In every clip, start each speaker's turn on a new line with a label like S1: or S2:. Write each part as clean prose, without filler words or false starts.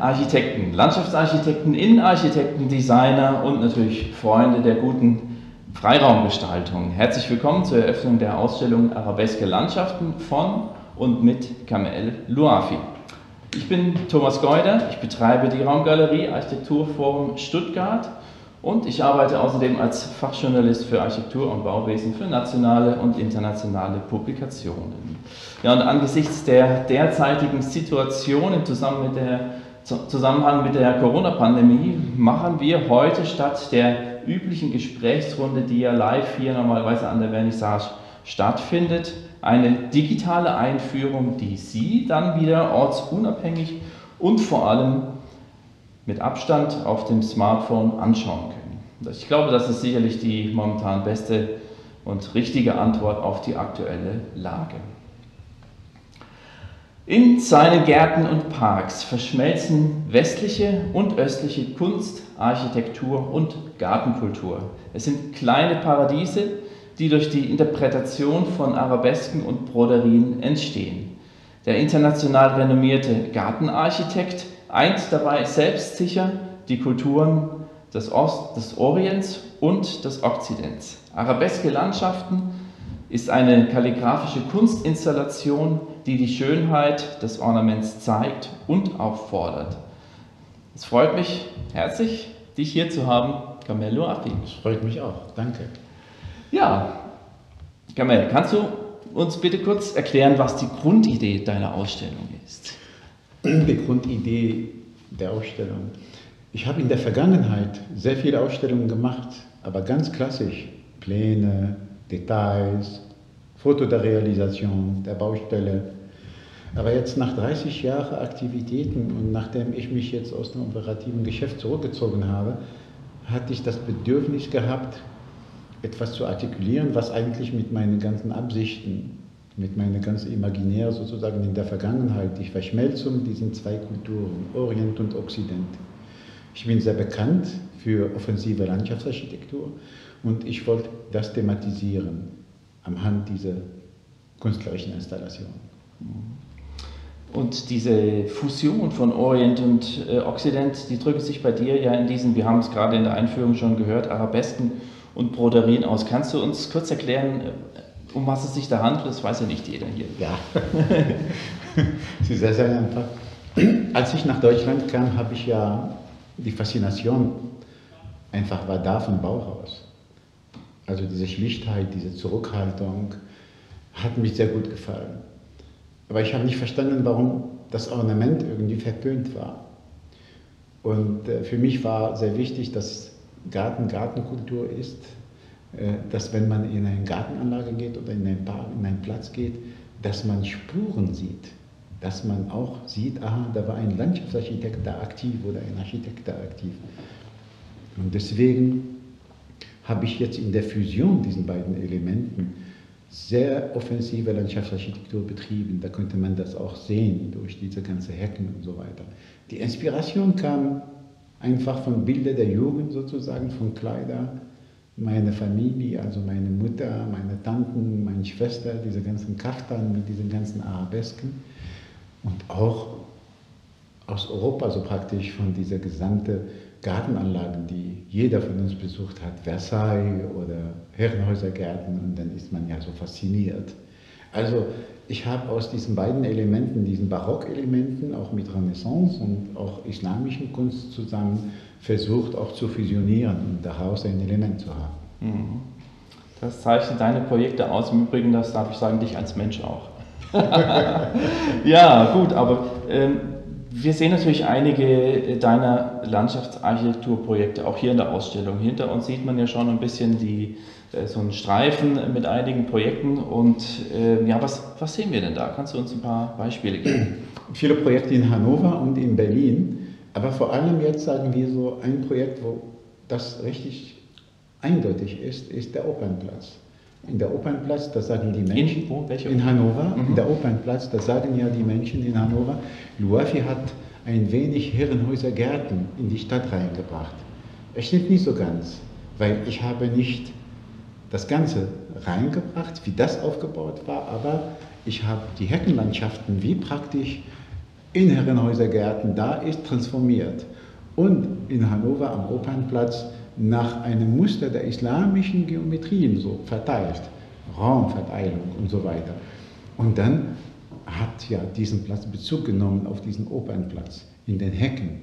S1: Architekten, Landschaftsarchitekten, Innenarchitekten, Designer und natürlich Freunde der guten Freiraumgestaltung. Herzlich willkommen zur Eröffnung der Ausstellung Arabeske Landschaften von und mit Kamel Louafi. Ich bin Thomas Geuder, ich betreibe die Raumgalerie Architekturforum Stuttgart und ich arbeite außerdem als Fachjournalist für Architektur und Bauwesen für nationale und internationale Publikationen. Ja, und angesichts der derzeitigen Situation im Zusammenhang mit der Corona-Pandemie machen wir heute statt der üblichen Gesprächsrunde, die ja live hier normalerweise an der Vernissage stattfindet, eine digitale Einführung, die Sie dann wieder ortsunabhängig und vor allem mit Abstand auf dem Smartphone anschauen können. Ich glaube, das ist sicherlich die momentan beste und richtige Antwort auf die aktuelle Lage. In seinen Gärten und Parks verschmelzen westliche und östliche Kunst, Architektur und Gartenkultur. Es sind kleine Paradiese, die durch die Interpretation von Arabesken und Broderien entstehen. Der international renommierte Gartenarchitekt eint dabei selbstsicher die Kulturen des Orients und des Okzidents. Arabeske Landschaften ist eine kalligraphische Kunstinstallation, die die Schönheit des Ornaments zeigt und auffordert. Es freut mich herzlich, dich hier zu haben, Kamel Louafi.
S2: Es freut mich auch, danke.
S1: Ja, Kamel, kannst du uns bitte kurz erklären, was die Grundidee deiner Ausstellung ist?
S2: Die Grundidee der Ausstellung. Ich habe in der Vergangenheit sehr viele Ausstellungen gemacht, aber ganz klassisch. Pläne, Details, Foto der Realisation, der Baustelle. Aber jetzt nach 30 Jahren Aktivitäten und nachdem ich mich jetzt aus dem operativen Geschäft zurückgezogen habe, hatte ich das Bedürfnis gehabt, etwas zu artikulieren, was eigentlich mit meinen ganzen Absichten, mit meiner ganzen Imaginär sozusagen in der Vergangenheit, die Verschmelzung dieser zwei Kulturen, Orient und Okzident. Ich bin sehr bekannt für offensive Landschaftsarchitektur und ich wollte das thematisieren anhand dieser künstlerischen Installation.
S1: Und diese Fusion von Orient und Okzident, die drückt sich bei dir ja in diesen, wir haben es gerade in der Einführung schon gehört, Arabesken und Broderien aus. Kannst du uns kurz erklären, um was es sich da handelt? Das weiß ja nicht jeder hier.
S2: Ja, es ist sehr, sehr einfach. Als ich nach Deutschland kam, habe ich ja die Faszination einfach war da vom Bauhaus. Also diese Schlichtheit, diese Zurückhaltung hat mich sehr gut gefallen. Aber ich habe nicht verstanden, warum das Ornament irgendwie verpönt war. Und für mich war sehr wichtig, dass Gartenkultur ist, dass wenn man in eine Gartenanlage geht oder in einen Park, in einen Platz geht, dass man Spuren sieht. Dass man auch sieht, aha, da war ein Landschaftsarchitekt da aktiv oder ein Architekt da aktiv. Und deswegen habe ich jetzt in der Fusion diesen beiden Elementen sehr offensive Landschaftsarchitektur betrieben. Da könnte man das auch sehen durch diese ganzen Hecken und so weiter. Die Inspiration kam einfach von Bildern der Jugend sozusagen, von Kleidern. Meine Familie, also meine Mutter, meine Tanten, meine Schwester, diese ganzen Kaftan mit diesen ganzen Arabesken. Und auch aus Europa so praktisch von dieser gesamten Gartenanlagen, die jeder von uns besucht hat, Versailles oder Herrenhäusergärten, und dann ist man ja so fasziniert. Also ich habe aus diesen beiden Elementen, diesen Barockelementen, auch mit Renaissance und auch islamischen Kunst zusammen versucht auch zu fusionieren und daraus ein Element zu haben.
S1: Das zeichnet deine Projekte aus, im Übrigen, das darf ich sagen, dich als Mensch auch. Ja, gut, aber wir sehen natürlich einige deiner Landschaftsarchitekturprojekte auch hier in der Ausstellung. Hinter uns sieht man ja schon ein bisschen so einen Streifen mit einigen Projekten. Und ja, was sehen wir denn da? Kannst du uns ein paar Beispiele geben?
S2: Viele Projekte in Hannover und in Berlin, aber vor allem jetzt sagen wir so ein Projekt, wo das richtig eindeutig ist der Opernplatz. In der Opernplatz, das sagen die Menschen in Hannover, in der Opernplatz, das sagen ja die Menschen in Hannover, Louafi hat ein wenig Herrenhäusergärten in die Stadt reingebracht. Es stimmt nicht so ganz, weil ich habe nicht das Ganze reingebracht, wie das aufgebaut war, aber ich habe die Heckenlandschaften wie praktisch in Herrenhäuser Gärten da ist, transformiert. Und in Hannover am Opernplatz nach einem Muster der islamischen Geometrien so verteilt, Raumverteilung und so weiter. Und dann hat ja diesen Platz Bezug genommen auf diesen Opernplatz in den Hecken.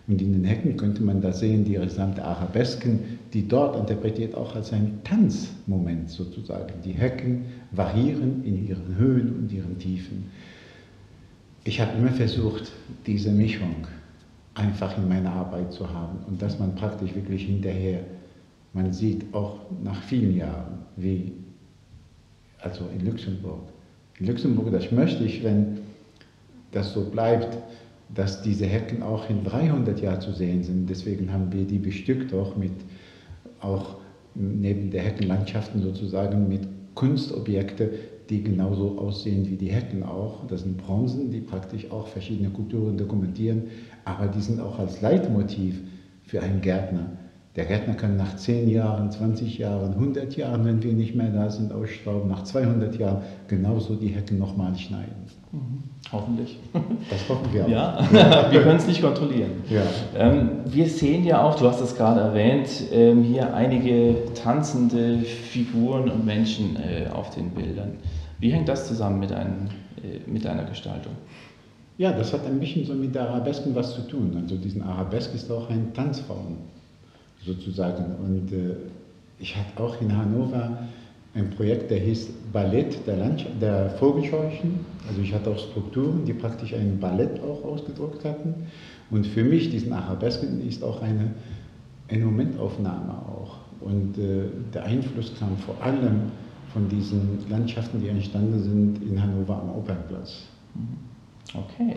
S2: Und in den Hecken könnte man da sehen, die gesamte Arabesken, die dort interpretiert auch als ein Tanzmoment sozusagen. Die Hecken variieren in ihren Höhen und ihren Tiefen. Ich habe immer versucht, diese Mischung einfach in meiner Arbeit zu haben und dass man praktisch wirklich hinterher, man sieht auch nach vielen Jahren, wie, also in Luxemburg, das möchte ich, wenn das so bleibt, dass diese Hecken auch in 300 Jahren zu sehen sind. Deswegen haben wir die bestückt auch mit, auch neben der Heckenlandschaften sozusagen mit Kunstobjekte, die genauso aussehen wie die Hecken auch. Das sind Bronzen, die praktisch auch verschiedene Kulturen dokumentieren, aber die sind auch als Leitmotiv für einen Gärtner. Der Gärtner kann nach 10 Jahren, 20 Jahren, 100 Jahren, wenn wir nicht mehr da sind, ausstauben, nach 200 Jahren genauso die Hecken nochmal schneiden.
S1: Mhm. Hoffentlich.
S2: Das hoffen wir auch.
S1: Ja, wir können es nicht kontrollieren.
S2: Ja.
S1: Wir sehen ja auch, du hast es gerade erwähnt, hier einige tanzende Figuren und Menschen auf den Bildern. Wie hängt das zusammen mit deiner Gestaltung?
S2: Ja, das hat ein bisschen so mit der Arabesken was zu tun. Also diesen Arabesk ist auch eine Tanzform sozusagen. Und ich hatte auch in Hannover ein Projekt, der hieß Ballett der Vogelscheuchen. Also ich hatte auch Strukturen, die praktisch ein Ballett auch ausgedruckt hatten. Und für mich, diesen Arabesken, ist auch eine Momentaufnahme auch. Und der Einfluss kam vor allem von diesen Landschaften, die entstanden sind in Hannover am Opernplatz.
S1: Okay.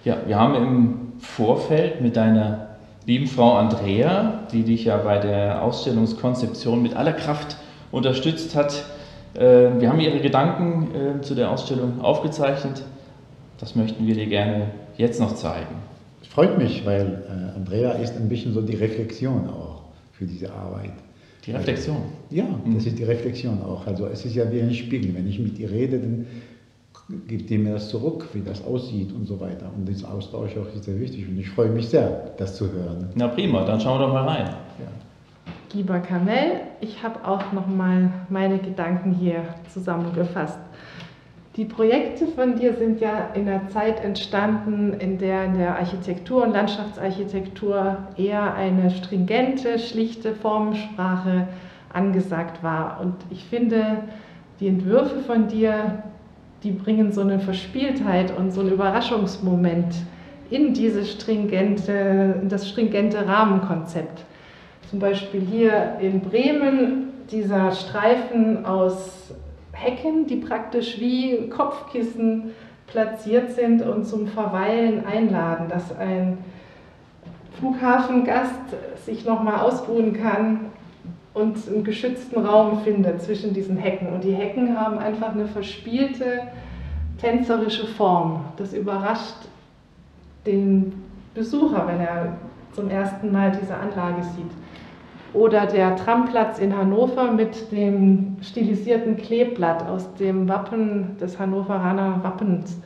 S1: Ja, wir haben im Vorfeld mit deiner lieben Frau Andrea, die dich ja bei der Ausstellungskonzeption mit aller Kraft unterstützt hat. Wir haben ihre Gedanken zu der Ausstellung aufgezeichnet. Das möchten wir dir gerne jetzt noch zeigen.
S2: Es freut mich, weil Andrea ist ein bisschen so die Reflexion auch für diese Arbeit.
S1: Die Reflexion?
S2: Ja, das ist die Reflexion auch. Also es ist ja wie ein Spiegel. Wenn ich mit ihr rede, dann gibt die mir das zurück, wie das aussieht und so weiter. Und dieser Austausch auch ist sehr wichtig und ich freue mich sehr, das zu hören.
S1: Na prima, dann schauen wir doch mal rein.
S2: Ja.
S3: Lieber Kamel, ich habe auch nochmal meine Gedanken hier zusammengefasst. Die Projekte von dir sind ja in einer Zeit entstanden, in der Architektur und Landschaftsarchitektur eher eine stringente, schlichte Formensprache angesagt war. Und ich finde, die Entwürfe von dir, die bringen so eine Verspieltheit und so einen Überraschungsmoment in das stringente Rahmenkonzept. Zum Beispiel hier in Bremen dieser Streifen aus Hecken, die praktisch wie Kopfkissen platziert sind und zum Verweilen einladen, dass ein Flughafengast sich nochmal ausruhen kann und einen geschützten Raum findet zwischen diesen Hecken. Und die Hecken haben einfach eine verspielte, tänzerische Form. Das überrascht den Besucher, wenn er zum ersten Mal diese Anlage sieht. Oder der Tramplatz in Hannover mit dem stilisierten Kleeblatt aus dem Wappen des Hannoveraner Wappens.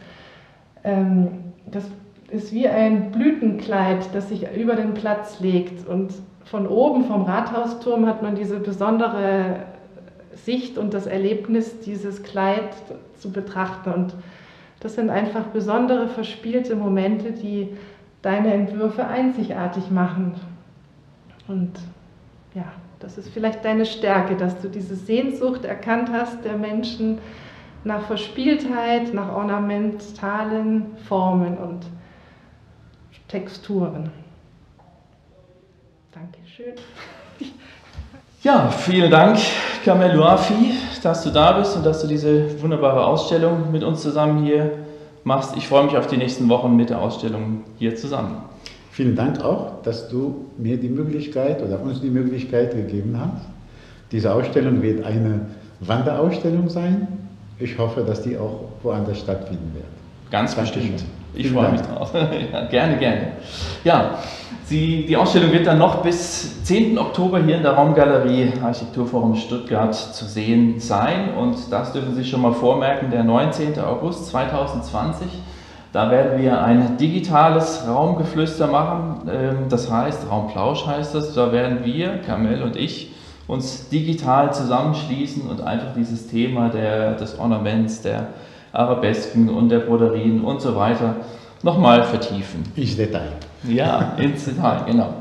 S3: Das ist wie ein Blütenkleid, das sich über den Platz legt. Und von oben, vom Rathausturm, hat man diese besondere Sicht und das Erlebnis, dieses Kleid zu betrachten. Und das sind einfach besondere, verspielte Momente, die deine Entwürfe einzigartig machen. Und ja, das ist vielleicht deine Stärke, dass du diese Sehnsucht erkannt hast der Menschen nach Verspieltheit, nach ornamentalen Formen und Texturen. Dankeschön.
S1: Ja, vielen Dank, Kamel Louafi, dass du da bist und dass du diese wunderbare Ausstellung mit uns zusammen hier machst. Ich freue mich auf die nächsten Wochen mit der Ausstellung hier zusammen.
S2: Vielen Dank auch, dass du mir die Möglichkeit oder uns die Möglichkeit gegeben hast. Diese Ausstellung wird eine Wanderausstellung sein. Ich hoffe, dass die auch woanders stattfinden wird.
S1: Ganz bestimmt. Ich freue mich drauf. Ja, gerne, gerne. Ja, die Ausstellung wird dann noch bis 10. Oktober hier in der Raumgalerie Architekturforum Stuttgart zu sehen sein. Und das dürfen Sie sich schon mal vormerken, der 19. August 2020 Da werden wir ein digitales Raumgeflüster machen, das heißt, Raumplausch heißt das. Da werden wir, Kamel und ich, uns digital zusammenschließen und einfach dieses Thema des Ornaments, der Arabesken und der Broderien und so weiter nochmal vertiefen.
S2: Ins Detail.
S1: Ja, ins Detail, genau.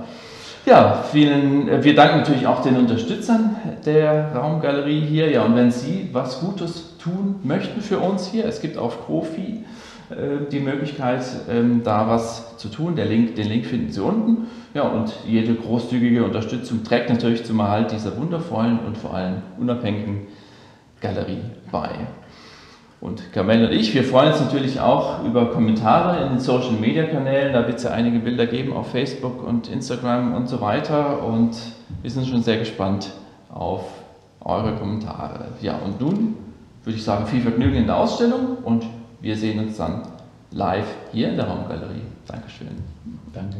S1: Ja, wir danken natürlich auch den Unterstützern der Raumgalerie hier. Ja, und wenn Sie was Gutes tun möchten für uns hier, es gibt auf Ko-fi die Möglichkeit, da was zu tun. Den Link finden Sie unten. Ja, und jede großzügige Unterstützung trägt natürlich zum Erhalt dieser wundervollen und vor allem unabhängigen Galerie bei. Und Kamel und ich, wir freuen uns natürlich auch über Kommentare in den Social Media Kanälen. Da wird es ja einige Bilder geben auf Facebook und Instagram und so weiter. Und wir sind schon sehr gespannt auf eure Kommentare. Ja, und nun würde ich sagen, viel Vergnügen in der Ausstellung und wir sehen uns dann live hier in der Raumgalerie. Dankeschön.
S2: Danke.